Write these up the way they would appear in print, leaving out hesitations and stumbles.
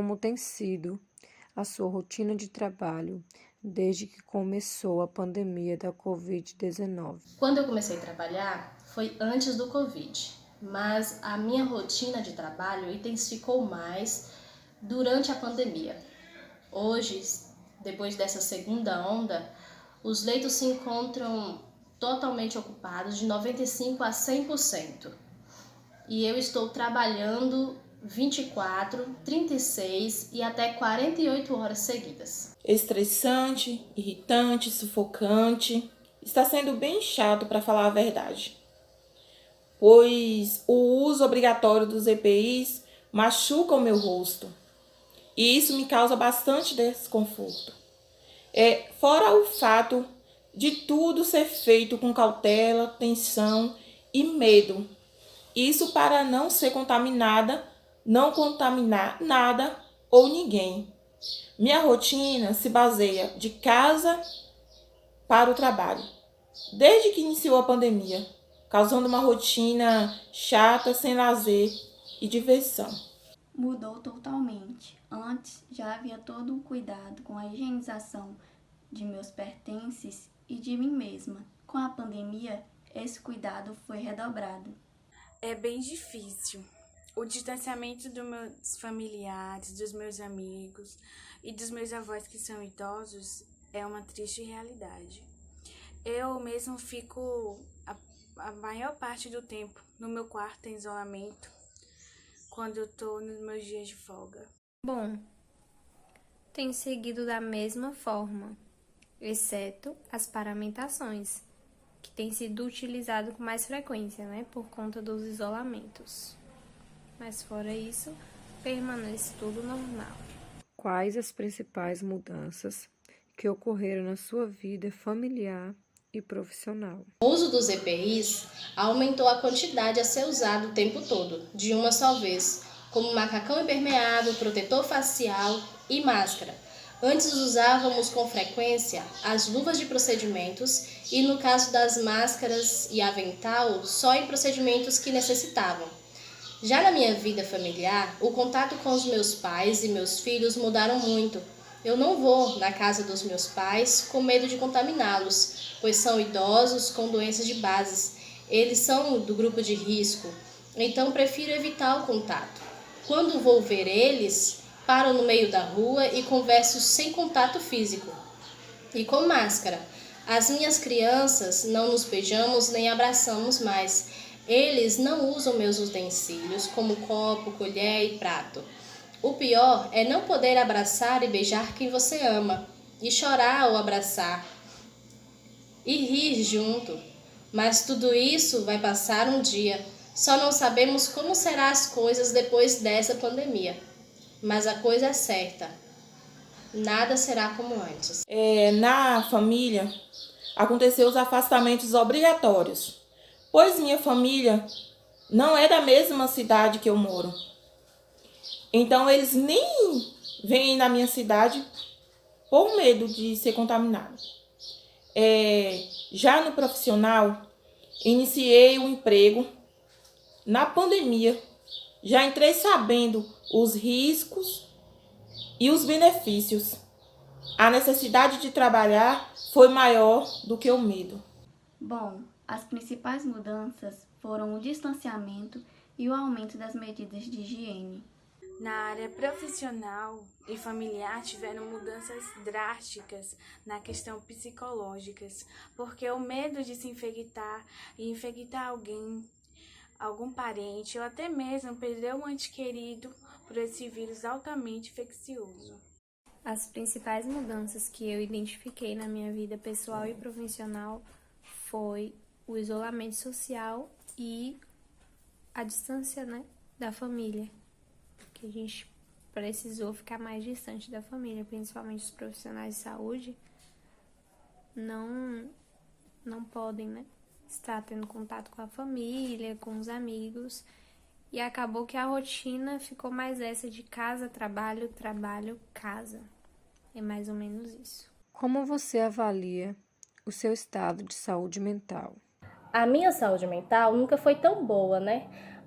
como tem sido a sua rotina de trabalho desde que começou a pandemia da Covid-19. Quando eu comecei a trabalhar, foi antes do Covid, mas a minha rotina de trabalho intensificou mais durante a pandemia. Hoje, depois dessa segunda onda, os leitos se encontram totalmente ocupados de 95% a 100%. E eu estou trabalhando 24, 36 e até 48 horas seguidas. Estressante, irritante, sufocante. Está sendo bem chato, para falar a verdade, pois o uso obrigatório dos EPIs machuca o meu rosto e isso me causa bastante desconforto. Fora o fato de tudo ser feito com cautela, tensão e medo. Isso para não ser contaminada, não contaminar nada ou ninguém. Minha rotina se baseia de casa para o trabalho, desde que iniciou a pandemia, causando uma rotina chata, sem lazer e diversão. Mudou totalmente. Antes já havia todo um cuidado com a higienização de meus pertences e de mim mesma. Com a pandemia, esse cuidado foi redobrado. É bem difícil. O distanciamento dos meus familiares, dos meus amigos e dos meus avós que são idosos é uma triste realidade. Eu mesmo fico a maior parte do tempo no meu quarto em isolamento, quando eu estou nos meus dias de folga. Bom, tem seguido da mesma forma, exceto as paramentações, que tem sido utilizado com mais frequência, por conta dos isolamentos. Mas fora isso, permanece tudo normal. Quais as principais mudanças que ocorreram na sua vida familiar e profissional? O uso dos EPIs aumentou a quantidade a ser usado o tempo todo, de uma só vez, como macacão impermeável, protetor facial e máscara. Antes usávamos com frequência as luvas de procedimentos e, no caso das máscaras e avental, só em procedimentos que necessitavam. Já na minha vida familiar, o contato com os meus pais e meus filhos mudaram muito. Eu não vou na casa dos meus pais com medo de contaminá-los, pois são idosos com doenças de base. Eles são do grupo de risco, então prefiro evitar o contato. Quando vou ver eles, paro no meio da rua e converso sem contato físico e com máscara. As minhas crianças não nos beijamos nem abraçamos mais. Eles não usam meus utensílios como copo, colher e prato. O pior é não poder abraçar e beijar quem você ama, e chorar ao abraçar, e rir junto. Mas tudo isso vai passar um dia. Só não sabemos como serão as coisas depois dessa pandemia. Mas a coisa é certa. Nada será como antes. Na família, aconteceu os afastamentos obrigatórios, pois minha família não é da mesma cidade que eu moro. Então, eles nem vêm na minha cidade por medo de ser contaminado. Já no profissional, iniciei o emprego na pandemia. Já entrei sabendo os riscos e os benefícios. A necessidade de trabalhar foi maior do que o medo. Bom, as principais mudanças foram o distanciamento e o aumento das medidas de higiene. Na área profissional e familiar tiveram mudanças drásticas na questão psicológicas, porque o medo de se infectar e infectar alguém, algum parente ou até mesmo perder um ente querido por esse vírus altamente infeccioso. As principais mudanças que eu identifiquei na minha vida pessoal e profissional foi o isolamento social e a distância, da família. Que a gente precisou ficar mais distante da família, principalmente os profissionais de saúde, não podem, estar tendo contato com a família, com os amigos, e acabou que a rotina ficou mais essa de casa, trabalho, trabalho, casa. É mais ou menos isso. Como você avalia o seu estado de saúde mental? A minha saúde mental nunca foi tão boa,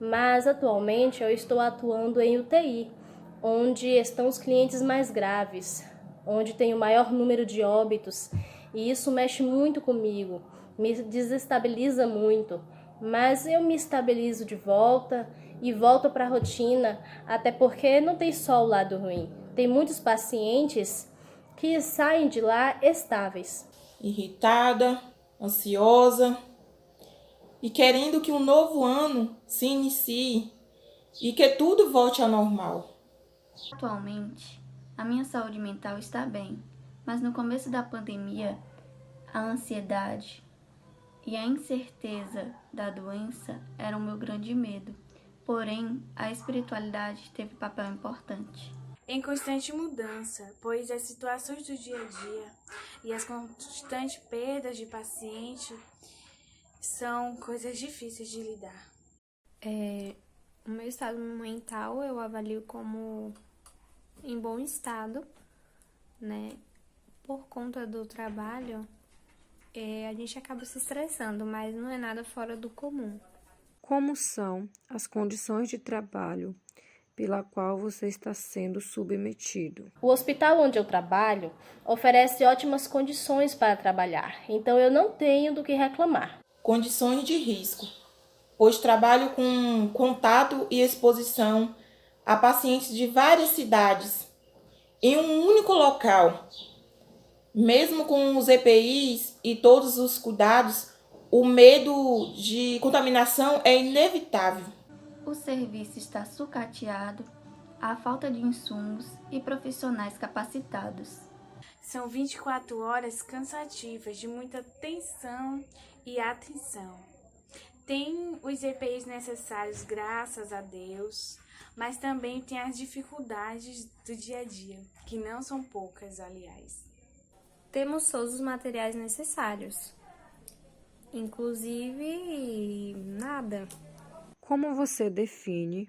Mas atualmente eu estou atuando em UTI, onde estão os clientes mais graves, onde tem o maior número de óbitos, e isso mexe muito comigo, me desestabiliza muito, mas eu me estabilizo de volta e volto para a rotina, até porque não tem só o lado ruim, tem muitos pacientes que saem de lá estáveis. Irritada, ansiosa e querendo que um novo ano se inicie e que tudo volte ao normal. Atualmente, a minha saúde mental está bem, mas no começo da pandemia, a ansiedade e a incerteza da doença eram meu grande medo. Porém, a espiritualidade teve papel importante. Em constante mudança, pois as situações do dia a dia e as constantes perdas de paciente são coisas difíceis de lidar. O meu estado mental eu avalio como em bom estado, né? Por conta do trabalho, a gente acaba se estressando, mas não é nada fora do comum. Como são as condições de trabalho pela qual você está sendo submetido? O hospital onde eu trabalho oferece ótimas condições para trabalhar, então eu não tenho do que reclamar. Condições de risco, pois trabalho com contato e exposição a pacientes de várias cidades em um único local. Mesmo com os EPIs e todos os cuidados, o medo de contaminação é inevitável. O serviço está sucateado, há falta de insumos e profissionais capacitados. São 24 horas cansativas, de muita tensão e atenção. Tem os EPIs necessários, graças a Deus, mas também tem as dificuldades do dia a dia, que não são poucas, aliás. Temos todos os materiais necessários, inclusive nada. Como você define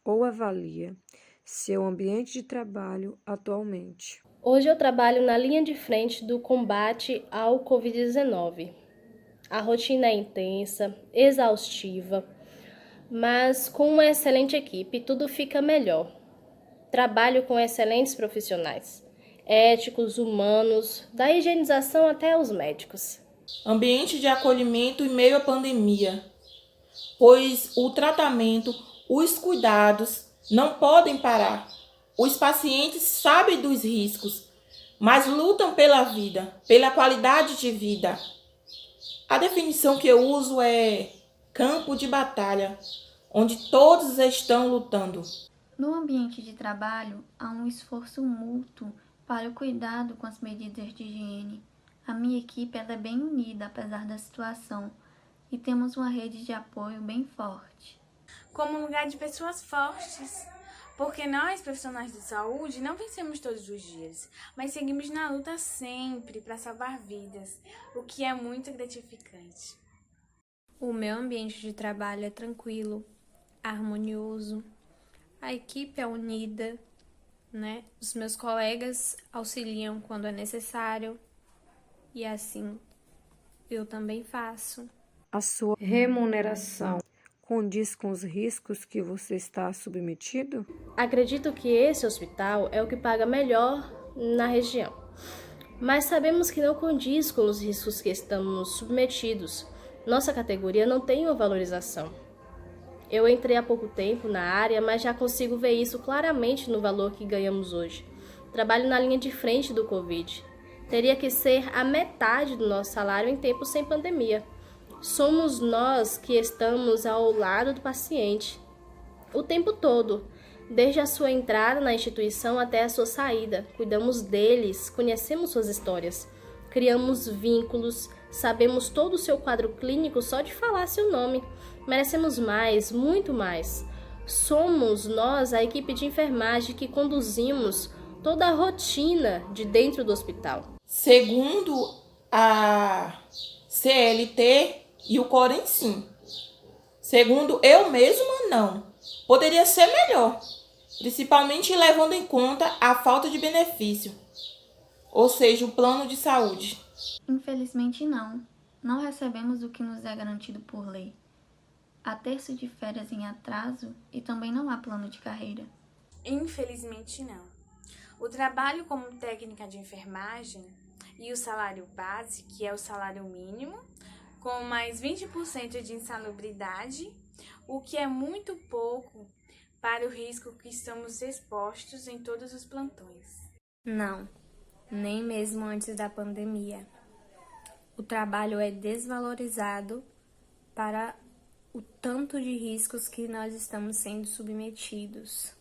ou avalia seu ambiente de trabalho atualmente? Hoje eu trabalho na linha de frente do combate ao Covid-19. A rotina é intensa, exaustiva, mas com uma excelente equipe tudo fica melhor. Trabalho com excelentes profissionais, éticos, humanos, da higienização até os médicos. Ambiente de acolhimento em meio à pandemia, pois o tratamento, os cuidados não podem parar. Os pacientes sabem dos riscos, mas lutam pela vida, pela qualidade de vida. A definição que eu uso é campo de batalha, onde todos estão lutando. No ambiente de trabalho, há um esforço mútuo para o cuidado com as medidas de higiene. A minha equipe é bem unida, apesar da situação, e temos uma rede de apoio bem forte. Como um lugar de pessoas fortes, porque nós, profissionais de saúde, não vencemos todos os dias, mas seguimos na luta sempre para salvar vidas, o que é muito gratificante. O meu ambiente de trabalho é tranquilo, harmonioso, a equipe é unida, né? Os meus colegas auxiliam quando é necessário e assim eu também faço. A sua remuneração condiz com os riscos que você está submetido? Acredito que esse hospital é o que paga melhor na região, mas sabemos que não condiz com os riscos que estamos submetidos. Nossa categoria não tem uma valorização. Eu entrei há pouco tempo na área, mas já consigo ver isso claramente no valor que ganhamos hoje. Trabalho na linha de frente do Covid. Teria que ser a metade do nosso salário em tempos sem pandemia. Somos nós que estamos ao lado do paciente o tempo todo, desde a sua entrada na instituição até a sua saída. Cuidamos deles, conhecemos suas histórias, criamos vínculos, sabemos todo o seu quadro clínico só de falar seu nome. Merecemos mais, muito mais. Somos nós, a equipe de enfermagem, que conduzimos toda a rotina de dentro do hospital. Segundo a CLT e o Corém, sim. Segundo eu mesma, não. Poderia ser melhor, principalmente levando em conta a falta de benefício, ou seja, o plano de saúde. Infelizmente não. Não recebemos o que nos é garantido por lei. Há terço de férias em atraso e também não há plano de carreira. Infelizmente não. O trabalho como técnica de enfermagem e o salário base, que é o salário mínimo, com mais 20% de insalubridade, o que é muito pouco para o risco que estamos expostos em todos os plantões. Não, nem mesmo antes da pandemia. O trabalho é desvalorizado para o tanto de riscos que nós estamos sendo submetidos.